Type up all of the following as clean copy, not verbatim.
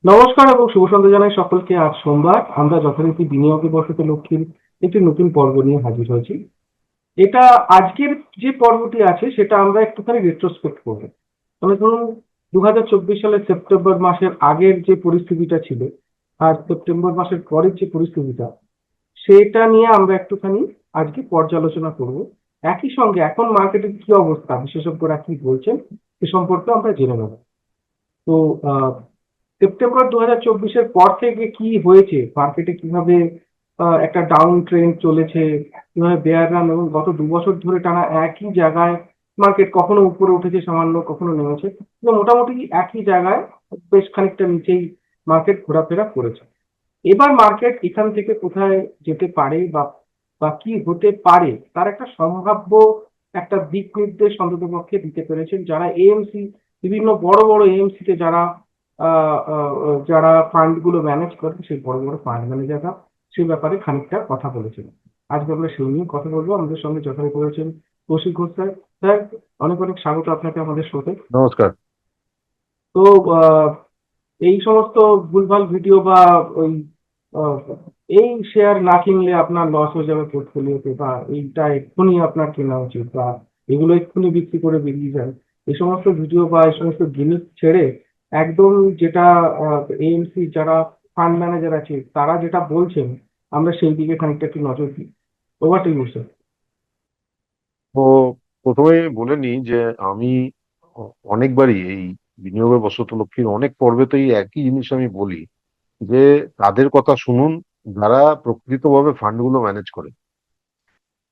নমস্কার এবং শুভ সন্ধ্যা জানাই সকলকে। আজ সোমবার আমরা যথারীতি বিনিয়োগে বসত লক্ষ্মীর একটি নতুন পর্ব নিয়ে হাজির হয়েছি। এটা আজকের যে পর্বটি আছে সেটা আমরা একটুখানি রেট্রোস্পেক্ট করবো। মানে ধরুন 2024 সালের সেপ্টেম্বর মাসের আগের যে পরিস্থিতিটা ছিল আর সেপ্টেম্বর মাসের পরের যে পরিস্থিতিটা, সেটা নিয়ে আমরা একটুখানি আজকে পর্যালোচনা করব। একই সঙ্গে এখন মার্কেটের কি অবস্থা, বিশেষজ্ঞরা কি বলছেন সে সম্পর্কে আমরা জেনে নেব। তো সেপ্টেম্বর 2024-এর পর থেকে কি হয়েছে মার্কেটে, কিভাবে একটা ডাউন ট্রেন্ড চলেছে, কিভাবে বেয়ার রান, এবং গত 2 বছর ধরে টানা একই জায়গায় মার্কেট কখনো উপরে উঠেছে সামান্য, কখনো নেমেছে, কিন্তু মোটামুটি একই জায়গায় বেশ খানিকটা নিচেই মার্কেট ঘোরাফেরা করেছে। এবার মার্কেট এখান থেকে কোথায় যেতে পারে বা বা কি হতে পারে তার একটা সম্ভাব্য একটা দিক নির্দেশ অন্ততপক্ষে দিতে পেরেছেন যারা এএমসি, বিভিন্ন বড় বড় এএমসি তে যারা ফান্ড গুলো ম্যানেজ করেন, সেই বড় বড় ফান্ড ম্যানেজাররা সেই ব্যাপারে খানিকটা কথা বলেছেন। আজকে আমরা সেই নিয়ে কথা বলবো। আমাদের সঙ্গে যথারীতি করেছেন কৌশিক ঘোষ স্যার। স্যার, অনেক অনেক স্বাগত আপনাকে আমাদের শোতে। নমস্কার। তো আহ, এই সমস্ত ভুলভাল ভিডিও বা ওই আহ, এই শেয়ার না কিনলে আপনার লস হয়ে যাবে পোর্টফোলিওতে, বা এইটা এক্ষুনি আপনার কেনা উচিত, বা এগুলো এক্ষুনি বিক্রি করে বেরিয়ে যায়, এই সমস্ত ভিডিও বা এই সমস্ত জিনিস ছেড়ে একদম যেটা এএমসি যারা ফান্ড ম্যানেজার আছে তারা যেটা বলছেন, আমরা সেই দিকে খানিকটা একটু নজর দিই। Over to you sir. তো প্রথমে বলে নিই যে আমি অনেকবারই এই বিনিয়োগের বশত লক্ষ্মীর অনেক পর্বেতেই একই জিনিস আমি বলি যে তাদের কথা শুনুন যারা প্রকৃতভাবে ফান্ডগুলো ম্যানেজ করে।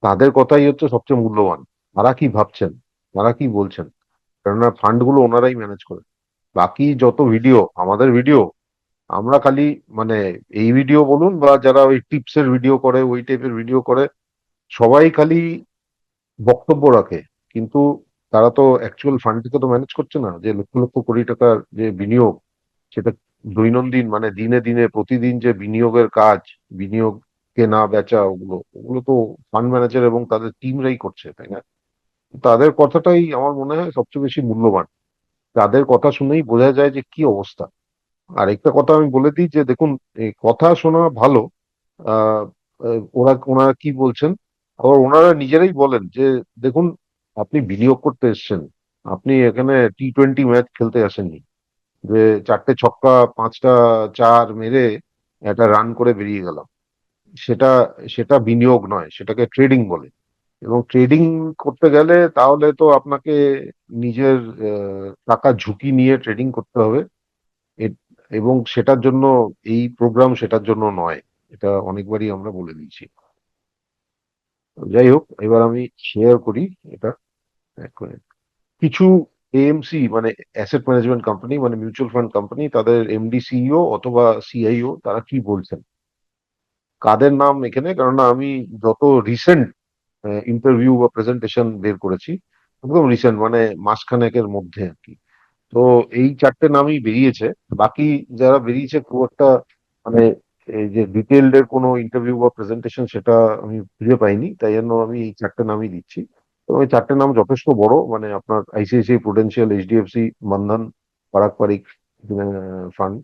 তাদের কথাই হচ্ছে সবচেয়ে মূল্যবান। তারা কি ভাবছেন, তারা কি বলছেন, কেননা ফান্ডগুলো ওনারাই ম্যানেজ করে। বাকি যত ভিডিও, আমাদের ভিডিও, আমরা খালি মানে এই ভিডিও বলুন বা যারা ওই টিপসের ভিডিও করে, ওই টাইপের ভিডিও করে, সবাই খালি বক্তব্য রাখে, কিন্তু তারা তো অ্যাকচুয়াল ফান্ডটিকে তো ম্যানেজ করছে না। যে লক্ষ লক্ষ কোটি টাকার যে বিনিয়োগ, সেটা দৈনন্দিন মানে দিনে দিনে প্রতিদিন যে বিনিয়োগের কাজ, বিনিয়োগ কেনা বেচা, ওগুলো ওগুলো তো ফান্ড ম্যানেজার এবং তাদের টিমরাই করছে, তাই না? তাদের কথাটাই আমার মনে হয় সবচেয়ে বেশি মূল্যবান। তাদের কথা শুনেই বোঝা যায় যে কি অবস্থা। আর একটা কথা আমি বলে দিই যে দেখুন, এই কথা শোনা ভালো। আহ ওনারা কি বলছেন, আবার ওনারা নিজেরাই বলেন যে দেখুন, আপনি বিনিয়োগ করতে এসেছেন, আপনি এখানে টি-20 ম্যাচ খেলতে আসেননি যে চারটে ছক্কা পাঁচটা চার মেরে একটা রান করে বেরিয়ে গেলাম। সেটা সেটা বিনিয়োগ নয়, সেটাকে ট্রেডিং বলে। এবং ট্রেডিং করতে গেলে তাহলে তো আপনাকে নিজের টাকা ঝুঁকি নিয়ে ট্রেডিং করতে হবে। এ- এবং সেটার জন্য এই প্রোগ্রাম সেটার জন্য নয়, এটা অনেকবারই আমরা বলে দিয়েছি। যাই হোক, এবার আমি শেয়ার করি এটা। এক মিনিট। কিছু এএমসি মানে অ্যাসেট ম্যানেজমেন্ট কোম্পানি, মানে মিউচুয়াল ফান্ড কোম্পানি, তাদের এমডি সিইও অথবা সিআইও তারা কি বলছেন, কাদের নাম এখানে, কেননা আমি যত রিসেন্ট ইন্টারভিউ বা প্রেজেন্টেশন বের করেছি, একদম রিসেন্ট মানে মাসখানেকের মধ্যে আর কি। তো এই চারটে নামই বেরিয়েছে। বাকি যারা বেরিয়েছে খুব একটা মানে এই যে ডিটেলড এর কোনো ইন্টারভিউ বা প্রেজেন্টেশন সেটা আমি খুঁজে পাইনি, তাই জন্য আমি এই চারটে নামই দিচ্ছি। তো এই চারটে নাম যথেষ্ট বড়, মানে আপনার আইসিআইসিআই প্রুডেন্সিয়াল, এইচডিএফসি, বন্ধন, পারাক ফান্ড,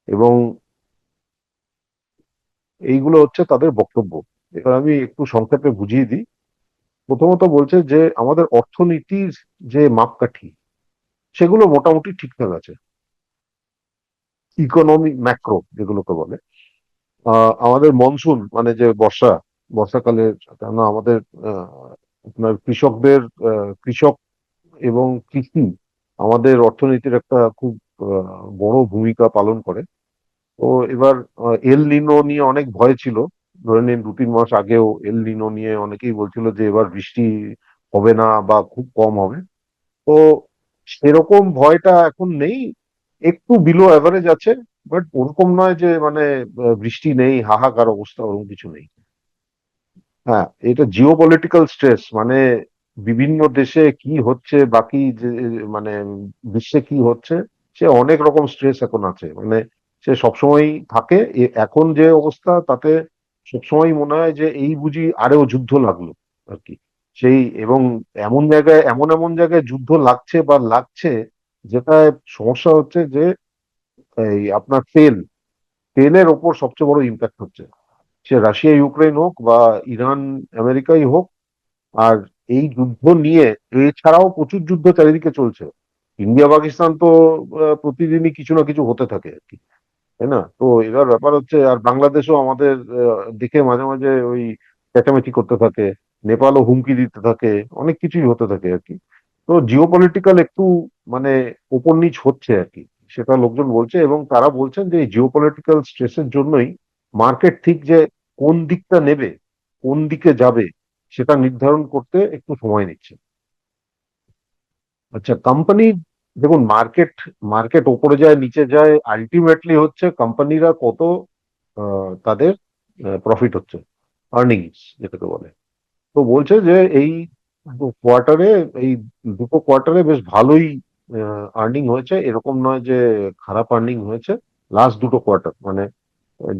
এবং এইগুলো হচ্ছে তাদের বক্তব্য। এবার আমি একটু সংক্ষেপে বুঝিয়ে দিই। প্রথমত বলছে যে আমাদের অর্থনীতির যে মাপকাঠি, সেগুলো মোটামুটি ঠিকঠাক আছে। ইকোনমি ম্যাক্রো যেগুলোকে বলে, আমাদের মনসুন মানে যে বর্ষাকালে, কেন আমাদের আপনার কৃষকদের, কৃষক এবং কৃষি আমাদের অর্থনীতির একটা খুব বড় ভূমিকা পালন করে। তো এবার এল নিনো নিয়ে অনেক ভয় ছিল। ধরে নিন 2-3 মাস আগেও এল নিনো নিয়ে অনেকেই বলছিল যে এবার বৃষ্টি হবে না বা খুব কম হবে। তো সেরকম ভয়টা এখন নেই, একটু বিলো অ্যাভারেজ আছে। বাট ওরকম নয় যে মানে বৃষ্টি নেই, হাহাকার অবস্থা, ওরকম কিছু নেই। হ্যাঁ, এটা জিও পলিটিক্যাল স্ট্রেস, মানে বিভিন্ন দেশে কি হচ্ছে, বাকি যে মানে বিশ্বে কি হচ্ছে, সে অনেক রকম স্ট্রেস এখন আছে। মানে সে সবসময় থাকে। এখন যে অবস্থা তাতে সবসময় মনে হয় যে এই বুঝি আরেও যুদ্ধ লাগলো আর কি। সেই এবং এমন জায়গায়, এমন এমন জায়গায় যুদ্ধ লাগছে বা লাগছে, যেটা সমস্যা হচ্ছে যে এই আপনার তেলের ওপর সবচেয়ে বড় ইম্প্যাক্ট হচ্ছে, সে রাশিয়া ইউক্রেন হোক বা ইরান আমেরিকাই হোক। আর এই যুদ্ধ নিয়ে এছাড়াও প্রচুর যুদ্ধ চারিদিকে চলছে। ইন্ডিয়া পাকিস্তান তো প্রতিদিনই কিছু না কিছু হতে থাকে আর কি, তাই না? তো এবার ব্যাপার হচ্ছে, আর বাংলাদেশও আমাদের দিকে মাঝে মাঝে ওই চেঁচামেচি করতে থাকে, নেপালও হুমকি দিতে থাকে, অনেক কিছুই হতে থাকে আর কি। তো জিওপলিটিক্যাল একটু মানে ওপর নিচ হচ্ছে আর কি, সেটা লোকজন বলছে। এবং তারা বলছেন যে এই জিওপলিটিক্যাল স্ট্রেসের জন্যই মার্কেট ঠিক যে কোন দিকটা নেবে, কোন দিকে যাবে, সেটা নির্ধারণ করতে একটু সময় নিচ্ছে। আচ্ছা, কোম্পানি, দেখুন, মার্কেট মার্কেট ওপরে যায় নিচে যায়, আলটিমেটলি হচ্ছে কোম্পানিরা কত তাদের প্রফিট হচ্ছে, আর্নিংস যেটাকে বলে। তো বলছে যে এই কোয়ার্টারে, এই দুটো কোয়ার্টারে বেশ ভালোই আর্নিং হয়েছে, এরকম নয় যে খারাপ আর্নিং হয়েছে। লাস্ট দুটো কোয়ার্টার মানে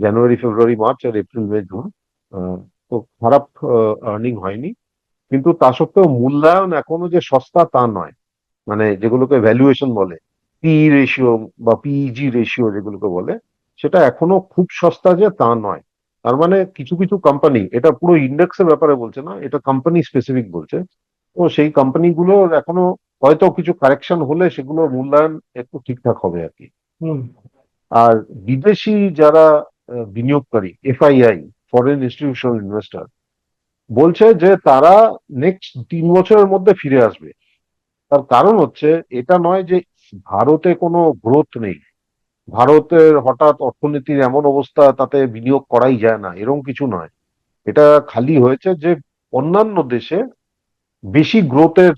জানুয়ারি ফেব্রুয়ারি মার্চ আর এপ্রিল মে জুন, আহ, তো খারাপ আর্নিং হয়নি। কিন্তু তা সত্ত্বেও মূল্যায়ন এখনো যে সস্তা তা নয়। মানে যেগুলোকে ভ্যালুয়েশন বলে, পিই রেশিও বা পিইজি রেশিও যেগুলোকে বলে, সেটা এখনো খুব সস্তা যে তা নয়। তার মানে কিছু কিছু কোম্পানি, এটা পুরো ইন্ডেক্সের ব্যাপারে বলছে না, এটা কোম্পানি স্পেসিফিক বলছে। তো সেই কোম্পানিগুলোর এখনো হয়তো কিছু কারেকশন হলে সেগুলোর মূল্যায়ন একটু ঠিকঠাক হবে আর কি। হুম। আর বিদেশি যারা বিনিয়োগকারী, এফআইআই, ফরেন ইনস্টিটিউশনাল ইনভেস্টর, বলছে যে তারা নেক্সট 3 বছরের মধ্যে ফিরে আসবে। তার কারণ হচ্ছে, এটা নয় যে ভারতে কোনো গ্রোথ নেই, ভারতের হঠাৎ অর্থনীতির এমন অবস্থা তাতে বিনিয়োগ করাই যায় না, এরকম কিছু নয়। এটা খালি হয়েছে যে অন্যান্য দেশে বেশি গ্রোথের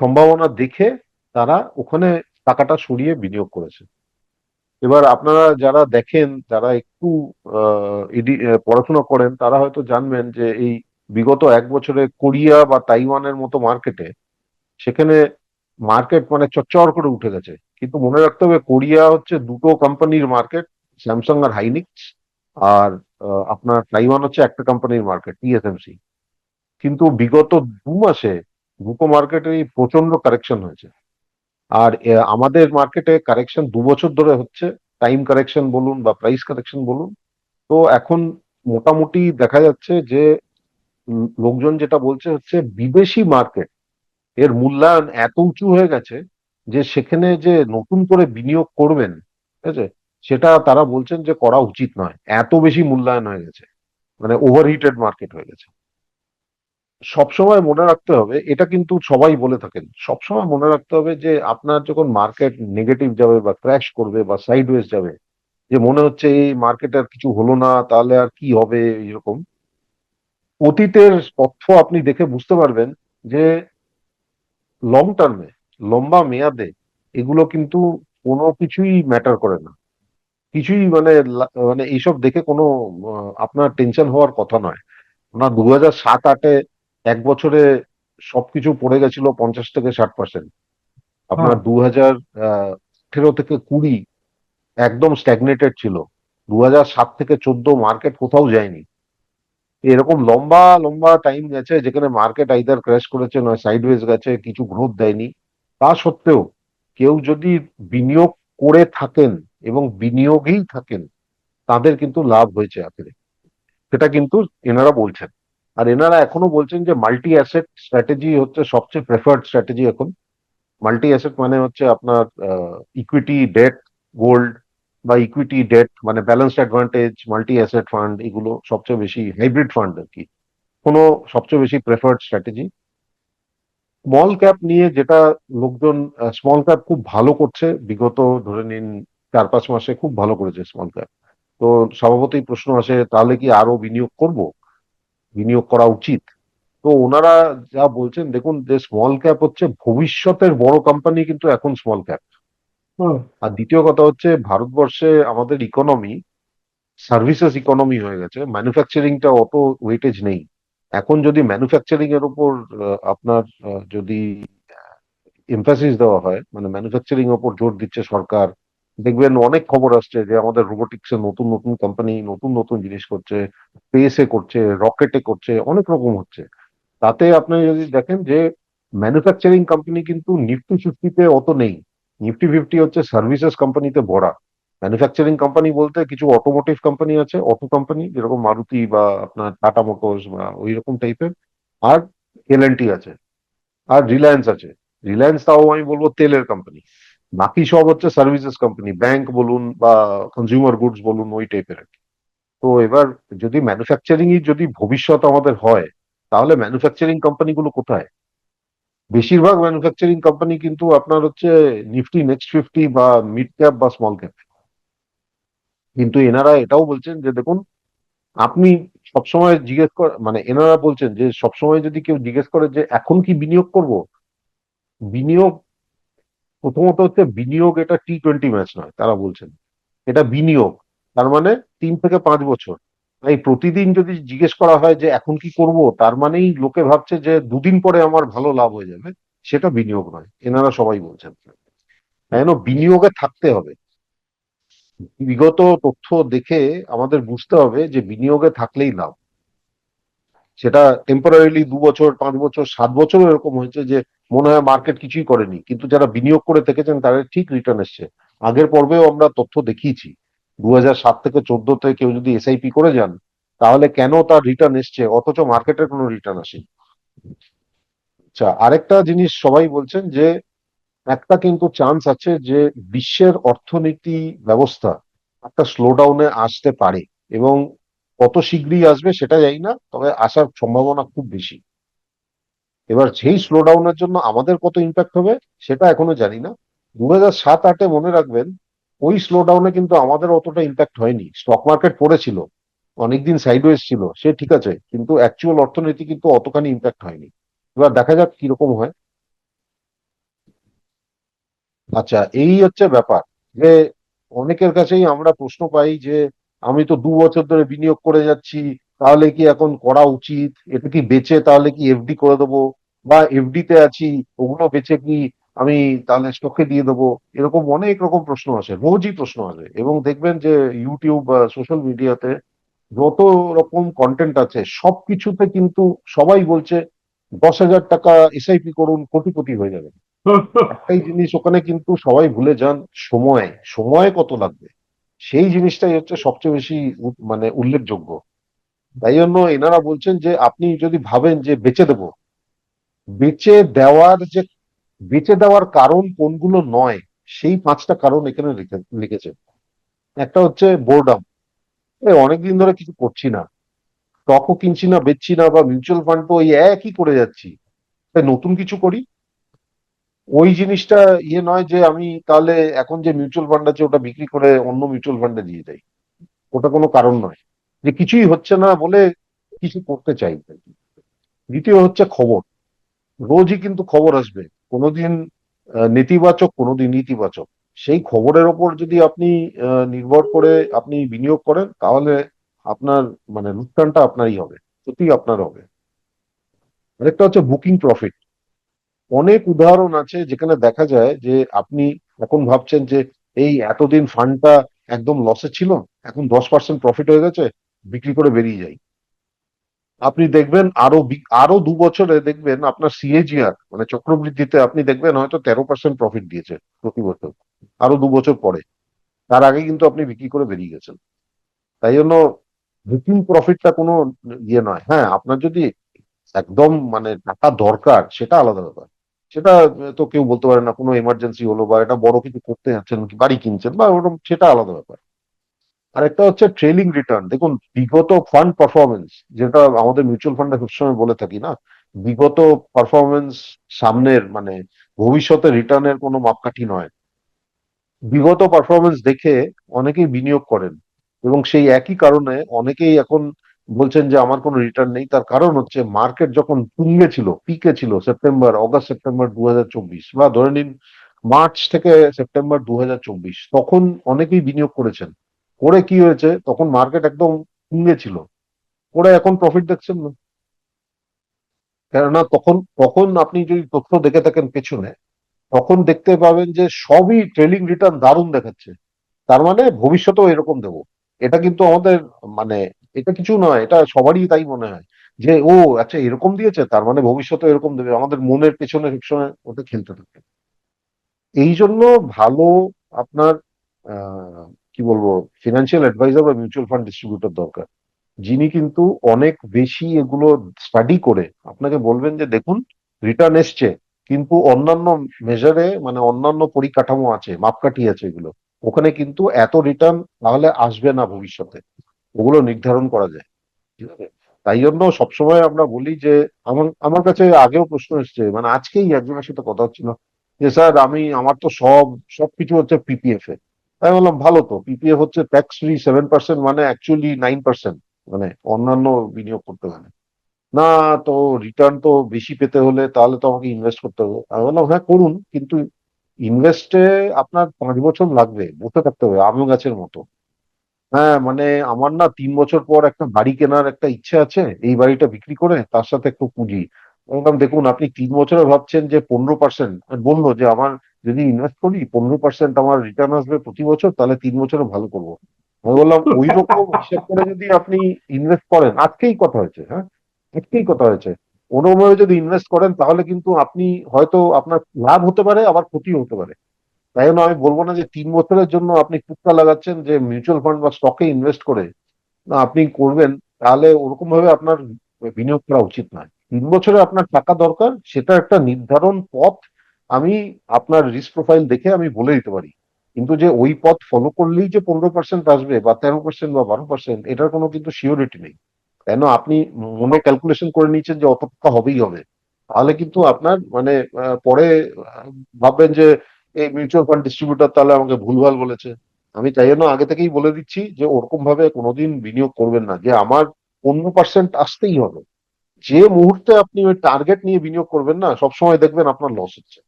সম্ভাবনা দেখে তারা ওখানে টাকাটা সরিয়ে বিনিয়োগ করেছে। এবার আপনারা যারা দেখেন, যারা একটু পড়াশোনা করেন, তারা হয়তো জানবেন যে এই বিগত 1 বছরে কোরিয়া বা তাইওয়ানের মতো মার্কেটে, সেখানে মার্কেট মানে চচ্চর করে উঠে গেছে। কিন্তু মনে রাখতে হবে, কোরিয়া হচ্ছে দুটো কোম্পানির মার্কেট, স্যামসাং আর হাইনিক্স। আর আপনার তাইওয়ান হচ্ছে একটা কোম্পানির মার্কেট, টিএসএমসি। কিন্তু বিগত 2 মাসে দুটো মার্কেটেই প্রচন্ড কারেকশন হয়েছে। আর আমাদের মার্কেটে কারেকশন 2 বছর ধরে হচ্ছে, টাইম কারেকশন বলুন বা প্রাইস কারেকশন বলুন। তো এখন মোটামুটি দেখা যাচ্ছে যে লোকজন যেটা বলছে হচ্ছে, বিদেশি মার্কেট এর মূল্যায়ন এত উঁচু হয়ে গেছে যে সেখানে যে নতুন করে বিনিয়োগ করবেন, ঠিক আছে, সেটা তারা বলছেন যে করা উচিত নয়, এত বেশি মূল্যায়ন হয়ে গেছে, মানে ওভারহিটেড মার্কেট হয়ে গেছে। সবসময় মনে রাখতে হবে, এটা কিন্তু সবাই বলে থাকেন, সবসময় মনে রাখতে হবে যে আপনার যখন মার্কেট নেগেটিভ যাবে বা ক্র্যাশ করবে বা সাইডওয়েজ যাবে, যে মনে হচ্ছে এই মার্কেট আর কিছু হলো না, তাহলে আর কি হবে, এরকম অতীতের তথ্য আপনি দেখে বুঝতে পারবেন যে লং টার্মে, লম্বা মেয়াদে, এগুলো কিন্তু কোনো কিছুই ম্যাটার করে না, কিছুই মানে মানে এইসব দেখে কোনো আপনার টেনশন হওয়ার কথা নয়। না, 2007-08-এ 1 বছরে সবকিছু পড়ে গেছিল 50 থেকে 60%। হ্যাঁ। আপনার 2018 থেকে 20 একদম স্ট্যাগনেটেড ছিল। 2007 থেকে 2014 মার্কেট কোথাও যায়নি। এরকম লম্বা লম্বা টাইম গেছে যেখানে মার্কেট আইদার ক্র্যাশ করেছে, নয় সাইডওয়েজ গেছে, কিছু গ্রোথ দেয়নি। তা সত্ত্বেও কেউ যদি বিনিয়োগ করে থাকেন এবং বিনিয়োগেই থাকেন, তাদের কিন্তু লাভ হয়েছে আখেরে, সেটা কিন্তু এনারা বলছেন। আর এনারা এখনো বলছেন যে মাল্টি অ্যাসেট স্ট্র্যাটেজি হচ্ছে সবচেয়ে প্রেফার্ড স্ট্র্যাটেজি এখন। মাল্টি অ্যাসেট মানে হচ্ছে আপনার ইকুইটি, ডেট, গোল্ড, বা ইকুইটি ডেট মানে balanced advantage, multi asset fund, এগুলো সবচেয়ে বেশি হাইব্রিড ফান্ড আর কি, কোনো সবচেয়ে বেশি প্রেফার্ড স্ট্র্যাটেজি। স্মল ক্যাপ নিয়ে যেটা লোকজন, স্মল ক্যাপ খুব ভালো করছে বিগত, ধরে নিন, 4-5 মাসে খুব ভালো করেছে স্মল ক্যাপ। তো স্বভাবতই প্রশ্ন আসে, তাহলে কি আরো বিনিয়োগ করব, বিনিয়োগ করা উচিত? তো ওনারা যা বলছেন, দেখুন, যে স্মল ক্যাপ হচ্ছে ভবিষ্যতের বড় কোম্পানি কিন্তু এখন স্মল ক্যাপ। হুম। আর দ্বিতীয় কথা হচ্ছে, ভারতবর্ষে আমাদের ইকোনমি সার্ভিসেস ইকোনমি হয়ে গেছে, ম্যানুফ্যাকচারিংটা অত ওয়েটেজ নেই। এখন যদি ম্যানুফ্যাকচারিং এর উপর আপনার যদি এমফাসিস দেওয়া হয়, মানে ম্যানুফ্যাকচারিং এর উপর জোর দিচ্ছে সরকার, দেখবেন অনেক খবর আসছে যে আমাদের রোবোটিক্স এ নতুন নতুন কোম্পানি নতুন নতুন জিনিস করছে, স্পেসে করছে, রকেটে করছে, অনেক রকম হচ্ছে। তাতে আপনি যদি দেখেন যে ম্যানুফ্যাকচারিং কোম্পানি কিন্তু নিফটি 50-তে অত নেই, নিফটি 50 হচ্ছে সার্ভিসেস কোম্পানিতে ভরা। ম্যানুফ্যাকচারিং কোম্পানি বলতে কিছু অটোমোটিভ কোম্পানি আছে, অটো কোম্পানি, যেরকম মারুতি বা আপনার টাটা মোটরস বা ওই রকম টাইপের। আর এল&টি আছে, আর রিলায়েন্স আছে। রিলায়েন্স তাও আমি বলবো তেলের কোম্পানি। বাকি সব হচ্ছে সার্ভিসেস কোম্পানি, ব্যাংক বলুন বা কনজিউমার গুডস বলুন, ওই টাইপের আর কি। তো এবার যদি ম্যানুফ্যাকচারিং যদি ভবিষ্যৎ আমাদের হয়, তাহলে ম্যানুফ্যাকচারিং কোম্পানিগুলো কোথায়? বেশিরভাগ ম্যানুফ্যাকচারিং কোম্পানি কিন্তু আপনার হচ্ছে নিফটি নেক্সট 50 বা মিড ক্যাপ বা স্মল ক্যাপ। কিন্তু এনারা এটাও বলছেন যে দেখুন, আপনি সবসময় জিজ্ঞেস কর, মানে এনারা বলছেন যে সবসময় যদি কেউ জিজ্ঞেস করে যে এখন কি বিনিয়োগ করব, বিনিয়োগ, প্রথমত হচ্ছে বিনিয়োগ এটা T20 ম্যাচ নয়, তারা বলছেন এটা বিনিয়োগ। তার মানে 3 থেকে 5 বছর। তাই প্রতিদিন যদি জিজ্ঞেস করা হয় যে এখন কি করব, তার মানেই লোকে ভাবছে যে দুদিন পরে আমার ভালো লাভ হয়ে যাবে। সেটা বিনিয়োগ নয়, এনারা সবাই বলছেন। তাই জন্য বিনিয়োগে থাকতে হবে। বিগত তথ্য দেখে আমাদের বুঝতে হবে যে বিনিয়োগে থাকলেই লাভ। সেটা টেম্পোরারিলি 2 বছর, 5 বছর, 7 বছর এরকম হয়েছে যে মনে হয় মার্কেট কিছুই করেনি, কিন্তু যারা বিনিয়োগ করে থেকেছেন তাদের ঠিক রিটার্ন এসছে। আগের পর্বেও আমরা তথ্য দেখিয়েছি, 2007 থেকে 14তে কেউ যদি এসআইপি করে যান, তাহলে কেন তার রিটার্ন এসছে অথচ মার্কেটের কোনো রিটার্ন আসেনি। আচ্ছা, আরেকটা জিনিস সবাই বলছেন যে একটা কিন্তু চান্স আছে যে বিশ্বের অর্থনীতি ব্যবস্থা একটা স্লোডাউনে আসতে পারে, এবং কত শীঘ্রই আসবে সেটা জানি না, তবে আসার সম্ভাবনা খুব বেশি। এবার সেই স্লোডাউনের জন্য আমাদের কত ইম্প্যাক্ট হবে সেটা এখনো জানি না। 2007-8-এ মনে রাখবেন, ওই স্লোডাউনে কিন্তু আমাদের অতটা ইম্প্যাক্ট হয়নি। স্টক মার্কেট পড়েছিল, অনেকদিন সাইডওয়েজ ছিল, সে ঠিক আছে, কিন্তু অ্যাকচুয়াল অর্থনীতি কিন্তু অতখানি ইম্প্যাক্ট হয়নি। এবার দেখা যাক কিরকম হয়। আচ্ছা, এই হচ্ছে ব্যাপার যে অনেকের কাছেই আমরা প্রশ্ন পাই যে আমি তো 2 বছর ধরে বিনিয়োগ করে যাচ্ছি, তাহলে কি এখন করা উচিত? এটা কি বেচে তাহলে কি এফডি করে দেবো, বা এফডি তে আছি, ওগুলো বেচে কি আমি তাহলে স্টকে দিয়ে দেবো? এরকম অনেক রকম প্রশ্ন আসে, রোজই প্রশ্ন আসে। এবং দেখবেন যে ইউটিউব বা সোশ্যাল মিডিয়াতে যত রকম কন্টেন্ট আছে সবকিছুতে কিন্তু সবাই বলছে 10,000 টাকা এসআইপি করুন, কোটিপতি হয়ে যাবে। একটাই জিনিস ওখানে কিন্তু সবাই ভুলে যান, সময়। সময় কত লাগবে, সেই জিনিসটাই হচ্ছে সবচেয়ে বেশি মানে উল্লেখযোগ্য। তাই জন্য এনারা বলছেন যে আপনি যদি ভাবেন যে বেচে দেবো, বেচে দেওয়ার যে বেচে দেওয়ার কারণ কোনগুলো নয়, সেই 5টা কারণ এখানে লিখেছে। একটা হচ্ছে বোর্ডাম, অনেকদিন ধরে কিছু করছি না, স্টকও কিনছি না, বেচছি না, বা মিউচুয়াল ফান্ড তো ওই একই করে যাচ্ছি, তাই নতুন কিছু করি। ওই জিনিসটা নয় যে আমি তাহলে এখন যে মিউচুয়াল ফান্ড আছে ওটা বিক্রি করে অন্য মিউচুয়াল ফান্ডে দিয়ে যাই, ওটা কোনো কারণ নয়। যে কিছুই হচ্ছে না বলে কিছু করতে চাই। দ্বিতীয় হচ্ছে খবর, রোজই কিন্তু খবর আসবে, কোনোদিন নেতিবাচক, কোনোদিন ইতিবাচক। সেই খবরের ওপর যদি আপনি নির্ভর করে আপনি বিনিয়োগ করেন, তাহলে আপনার মানে লোকসানটা আপনারই হবে, ক্ষতি আপনার হবে। আরেকটা হচ্ছে বুকিং প্রফিট। অনেক উদাহরণ আছে যেখানে দেখা যায় যে আপনি এখন ভাবছেন যে এই এতদিন ফান্ডটা একদম লসে ছিল, এখন 10% প্রফিট হয়ে গেছে, বিক্রি করে বেরিয়ে যাই। আপনি দেখবেন আরো 2 বছরে দেখবেন আপনার সিএজিআর মানে চক্রবৃদ্ধিতে আপনি দেখবেন হয়তো 13% প্রফিট দিয়েছে প্রতি বছর, আরো 2 বছর পরে। তার আগে কিন্তু আপনি বিক্রি করে বেরিয়ে গেছেন। তাই জন্য বুকিং প্রফিটটা কোনো নয়। হ্যাঁ, আপনার যদি একদম মানে টাকা দরকার সেটা আলাদা ব্যাপার। সেটা তো কেউ বলতে পারে না, কোনো এমার্জেন্সি হলো বা এটা বড় কিছু করতে যাচ্ছেন, বাড়ি কিনছেন বা ওরকম, সেটা আলাদা ব্যাপার। আর একটা হচ্ছে ট্রেলিং রিটার্ন। দেখুন, বিগত ফান্ড পারফরমেন্স, যেটা আমাদের মিউচুয়াল ফান্ডে সবসময় বলে থাকি না, বিগত পারফরমেন্স সামনের মানে ভবিষ্যতে রিটার্নের কোনো মাপকাঠি নয়। বিগত পারফরমেন্স দেখে অনেকেই বিনিয়োগ করেন, এবং সেই একই কারণে অনেকেই এখন বলছেন যে আমার কোনো রিটার্ন নেই। তার কারণ হচ্ছে মার্কেট যখন তুঙ্গে ছিল, পিকে ছিল, অগাস্ট সেপ্টেম্বর 2024, বা ধরে নিন মার্চ থেকে সেপ্টেম্বর 2024, তখন অনেকেই বিনিয়োগ করেছেন। করে কি হয়েছে, তখন মার্কেট একদম তুঙ্গে ছিল, করে এখন প্রফিট দেখছেন না। কেননা তখন তখন আপনি যদি তথ্য দেখে থাকেন পেছনে, তখন দেখতে পাবেন যে সবই ট্রেলিং রিটার্ন দারুণ দেখাচ্ছে। তার মানে ভবিষ্যতেও এরকম দেবো। এটা কিন্তু আমাদের মানে এটা কিছু নয়, এটা সবারই তাই মনে হয় যে ও আচ্ছা এরকম দিয়েছে, তার মানে ভবিষ্যতে এরকম দেবে। আমাদের মনের পেছনে সবসময় ওটা খেলতে থাকে। এই জন্য ভালো আপনার কি বলবো, ফিনান্সিয়াল অ্যাডভাইজার বা মিউচুয়াল ফান্ড ডিস্ট্রিবিউটর দরকার, যিনি কিন্তু অনেক বেশি এগুলো স্টাডি করে আপনাকে বলবেন যে দেখুন রিটার্ন এসছে, কিন্তু অন্যান্য মেজারে মানে অন্যান্য পরিকাঠামো আছে, মাপকাঠি আছে, এগুলো ওখানে কিন্তু এত রিটার্ন তাহলে আসবে না ভবিষ্যতে, ওগুলো নির্ধারণ করা যায়। ঠিক আছে, তাই জন্য সবসময় আমরা বলি যে আমার আমার কাছে আগেও প্রশ্ন এসছে, মানে আজকেই একজনের সাথে কথা হচ্ছিল যে স্যার আমার তো সবকিছু হচ্ছে পিপিএফ এ। তাই বললাম ভালো তো, পিপিএফ হচ্ছে ট্যাক্স ফ্রি 7%, মানে অ্যাকচুয়ালি 9%, মানে অন্যান্য বিনিয়োগ করতে গেলে না। তো রিটার্ন তো বেশি পেতে হলে তাহলে তো আমাকে ইনভেস্ট করতে হবে। আমি বললাম হ্যাঁ করুন, কিন্তু ইনভেস্টে আপনার 5 বছর লাগবে, বসে থাকতে হবে আম গাছের মতো। হ্যাঁ মানে আমার না 3 বছর পর একটা বাড়ি কেনার একটা ইচ্ছে আছে, এই বাড়িটা বিক্রি করে তার সাথে একটু পুঁজি। বললাম দেখুন আপনি 3 বছরে ভাবছেন যে 15%, বললো যে আমার যদি ইনভেস্ট করি 15% আমার রিটার্ন আসবে প্রতি বছর, তাহলে 3 বছরে ভালো করবো। আমি বললাম ওই রকম হিসাব করে যদি আপনি ইনভেস্ট করেন, আজকেই কথা হয়েছে, হ্যাঁ আজকেই কথা হয়েছে, ওরকমভাবে যদি ইনভেস্ট করেন তাহলে কিন্তু আপনি হয়তো আপনার লাভ হতে পারে আবার ক্ষতিও হতে পারে। তাই জন্য আমি বলবো না যে 3 বছরের জন্য আপনি টুকটা লাগাচ্ছেন যে মিউচুয়াল ফান্ড বা স্টকে ইনভেস্ট করে না আপনি করবেন, তাহলে ওরকম ভাবে আপনার বিনিয়োগ করা উচিত নয়। 3 বছরে আপনার টাকা দরকার, সেটা একটা নির্ধারণ পথ আমি আপনার রিস্ক প্রোফাইল দেখে আমি বলে দিতে পারি, কিন্তু যে ওই পথ ফলো করলেই যে 15% আসবে বা 13% বা 12%, এটার কোনো কিন্তু সিওরিটি নেই। কেন আপনি মনে ক্যালকুলেশন করে নিচ্ছেন যে অত টাকা হবেই হবে, তাহলে কিন্তু আপনার মানে পরে ভাববেন যে এই মিউচুয়াল ফান্ড ডিস্ট্রিবিউটর তাহলে আমাকে ভুলভাল বলেছে। আমি তাই জন্য আগে থেকেই বলে দিচ্ছি যে ওরকম ভাবে কোনোদিন বিনিয়োগ করবেন না যে আমার 15% আসতেই হবে। যে মুহূর্তে আপনি ওই টার্গেট নিয়ে বিনিয়োগ করবেন না, সবসময় দেখবেন আপনার লস হচ্ছে,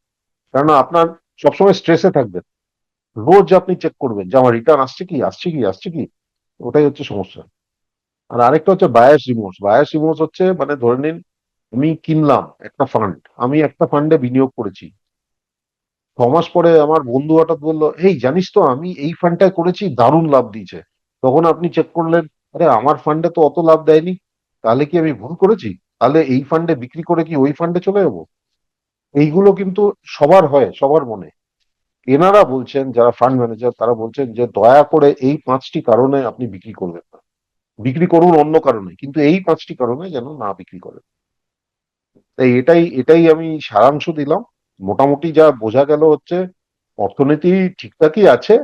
কেননা আপনার সবসময় স্ট্রেসে থাকবেন, রোজ আপনি চেক করবেন যে আমার রিটার্ন আসছে কি আসছে কি আসছে কি, ওটাই হচ্ছে সমস্যা। আর আরেকটা হচ্ছে বায়াস রিমোর্স। বায়াস রিমোর্স হচ্ছে মানে ধরে নিন আমি কিনলাম একটা ফান্ড, আমি একটা ফান্ডে বিনিয়োগ করেছি, 6 মাস পরে আমার বন্ধু হঠাৎ বললো এই জানিস তো আমি এই ফান্ডটায় করেছি দারুণ লাভ দিয়েছে। তখন আপনি চেক করলেন আরে আমার ফান্ডে তো অত লাভ দেয়নি, তাহলে কি আমি ভুল করেছি? তাহলে এই ফান্ডে বিক্রি করে কি ওই ফান্ডে চলে যাবো? এইগুলো কিন্তু সবার হয়, সবার মনে। এনারা বলছেন যারা ফান্ড ম্যানেজার, তারা বলছেন যে দয়া করে এই 5টি কারণে আপনি বিক্রি করবেন না, বিক্রি করুন অন্য কারণে, কিন্তু এই 5টি কারণে যেন না বিক্রি করেন। তাই এটাই এটাই আমি সারাংশ দিলাম। মোটামুটি যা বোঝা গেল হচ্ছে অর্থনীতি ঠিকঠাকই আছে,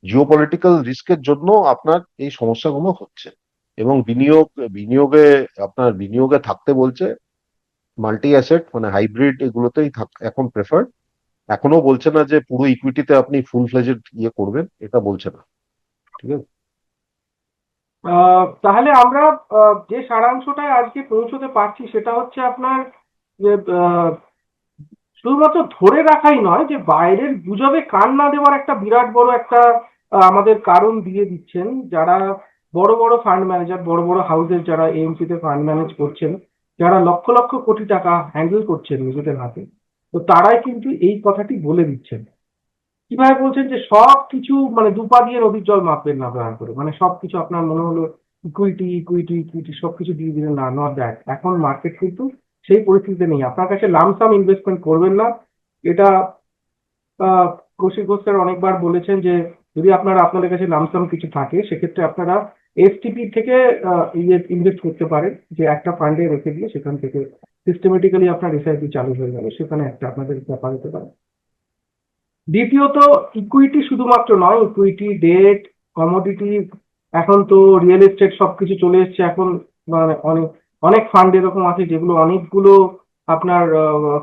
জিওপলিটিক্যাল রিস্কের জন্য আপনার এই সমস্যাগুলো হচ্ছে, এবং বিনিয়োগে আপনার বিনিয়োগে থাকতে বলছে মাল্টি অ্যাসেট মানে হাইব্রিড, এগুলোতেই এখন প্রেফার। এখনো বলছে না যে পুরো ইকুইটিতে আপনি ফুল ফ্লেজেড ইয়ে করবেন, এটা বলছে না। ঠিক আছে। তাহলে আমরা যে সারাংশটায় আজকে পৌঁছতে পারছি সেটা হচ্ছে আপনার যে শুধুমাত্র ধরে রাখাই নয়, যে বাইরের গুজবে কান না দেওয়ার একটা বিরাট বড় একটা আমাদের কারণ দিয়ে দিচ্ছেন যারা বড় বড় ফান্ড ম্যানেজার, বড় বড় হাউসের যারা এএমসি তে ফান্ড ম্যানেজ করছেন, যারা লক্ষ লক্ষ কোটি টাকা হ্যান্ডেল করছেন নিজেদের হাতে। তো তারাই কিন্তু এই কথাটি বলে দিচ্ছেন। কিভাবে বলছেন যে সবকিছু মানে দুপা দিয়ে নদীর জল মাপবেন না দয়া করে, মানে সবকিছু আপনার মনে হলো ইকুইটি ইকুইটি ইকুইটি সবকিছু দিয়ে দিলেন, না, নট দ্যাট। এখন মার্কেট কিন্তু সেই পরিস্থিতিতে নেই, আপনার কাছে লামসাম ইনভেস্টমেন্ট করবেন না। এটা আহ, কৌশিক ঘোষ স্যার অনেকবার বলেছেন যে যদি আপনাদের কাছে লামসাম কিছু থাকে সেক্ষেত্রে আপনারা এসটিপি থেকে ইয়ে ইনভেস্ট করতে পারেন, যে একটা ফান্ডে রেখে দিয়ে সেখান থেকে সিস্টেমেটিক্যালি আপনার এসআইপি চালু হয়ে যাবে, সেখানে একটা আপনাদের ব্যাপার হতে পারে। দ্বিতীয়ত, ইকুইটি শুধুমাত্র নয়, ইকুইটি, ডেট, কমোডিটি, এখন তো রিয়েল এস্টেট সবকিছু চলে এসেছে এখন। মানে অনেক অনেক ফান্ড এরকম আছে যেগুলো অনেকগুলো আপনার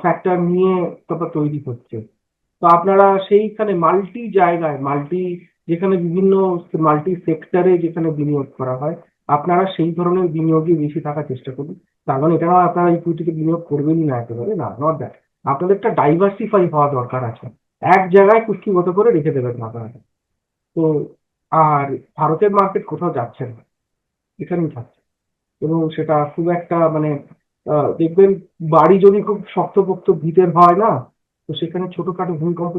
ফ্যাক্টর নিয়ে তারপর তৈরি হচ্ছে। তো আপনারা সেইখানে মাল্টি জায়গায়, যেখানে বিভিন্ন মাল্টি সেক্টরে যেখানে বিনিয়োগ করা হয়, আপনারা সেই ধরনের বিনিয়োগে বেশি থাকার চেষ্টা করুন। তার মানে এটা নয় আপনারা ইকুইটিতে বিনিয়োগ করবেনই না, একেবারে না, নট দ্যাট। আপনাদের একটা ডাইভার্সিফাই হওয়া দরকার আছে, এক জায়গায় কুক্ষিগত করে রেখে দেবেন না আপনারা। তো আর ভারতের মার্কেট কোথাও যাচ্ছে না, এখানেই থাকছে। এবং সেটা খুব একটা মানে দেখবেন বাড়ি যদি খুব শক্তপোক্ত ভিতের হয় না, তো সেখানে ছোটখাটো ভূমিকম্প,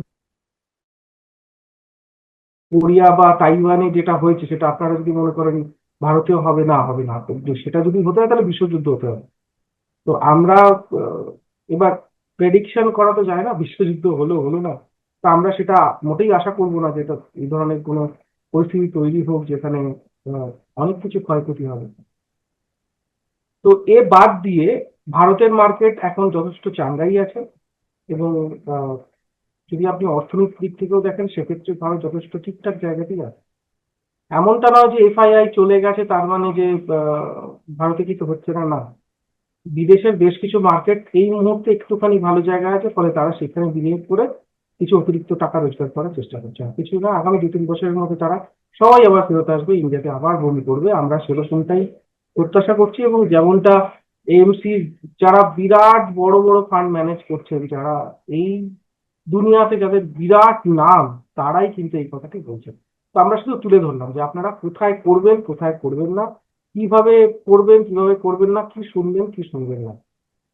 কোরিয়া বা তাইওয়ানে যেটা হয়েছে সেটা আপনারা যদি মনে করেন ভারতেও হবে, না হবে না, তো সেটা যদি হতে হয় তাহলে বিশ্বযুদ্ধ হতে হবে। তো আমরা আহ, এবার প্রেডিকশন করা তো যায় না, বিশ্বযুদ্ধ হলো হলো না। তো আমরা সেটা মোটেই আশা করবো না যে এটা এই ধরনের কোনো পরিস্থিতি তৈরি হোক যেখানে অনেক কিছু ক্ষয়ক্ষতি হবে। তো এ বাদ দিয়ে ভারতের মার্কেট এখন যথেষ্ট চাঙ্গাই আছে, এবং আহ, যদি আপনি অর্থনৈতিক দিক থেকেও দেখেন সেক্ষেত্রে ভারত যথেষ্ট ঠিকঠাক জায়গাতেই আছে। এমনটা নয় যে এফআইআই চলে গেছে তার মানে যে ভারতে কিছু হচ্ছে না, না। বিদেশের বেশ কিছু মার্কেট এই মুহূর্তে একটুখানি ভালো জায়গায় আছে, ফলে তারা সেখানে বিনিয়োগ করে কিছু অতিরিক্ত টাকা রোজগার করার চেষ্টা করছে। আর কিছু না, আগামী 2-3 বছরের মধ্যে তারা সবাই আবার ফেরত আসবে, ইন্ডিয়াতে আবার বমি করবে, আমরা সেরকমটাই প্রত্যাশা করছি। এবং যেমনটা এএমসি যারা বিরাট বড় বড় ফান্ড ম্যানেজ করছেন, যারা এই দুনিয়াতে যাদের বিরাট নাম, তারাই কিন্তু এই কথাটি বলছেন। তো আমরা শুধু তুলে ধরলাম যে আপনারা কোথায় করবেন, কোথায় করবেন না, কিভাবে করবেন, কিভাবে করবেন না, কি শুনবেন, কি শুনবেন না।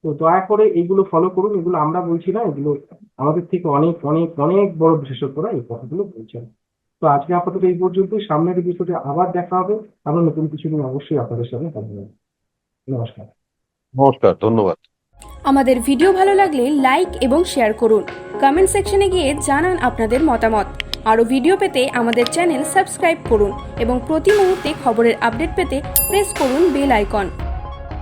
তো দয়া করে এগুলো ফলো করুন। এগুলো আমরা বলছি না, এগুলো আমাদের থেকে অনেক অনেক অনেক বড় বিশেষজ্ঞরা এই কথাগুলো বলছেন। তো আজকে আপাতত এই পর্যন্তই। সামনের এপিসোডে আবার দেখা হবে। আমরা নতুন কিছু নিয়ে অবশ্যই আপনাদের সাথে কথা বলবো। নমস্কার। নমস্কার, ধন্যবাদ। আমাদের ভিডিও ভালো লাগলে লাইক এবং শেয়ার করুন। কমেন্ট সেকশনে গিয়ে জানান আপনাদের মতামত। আরও ভিডিও পেতে আমাদের চ্যানেল সাবস্ক্রাইব করুন এবং প্রতি মুহূর্তে খবরের আপডেট পেতে প্রেস করুন বেল আইকন।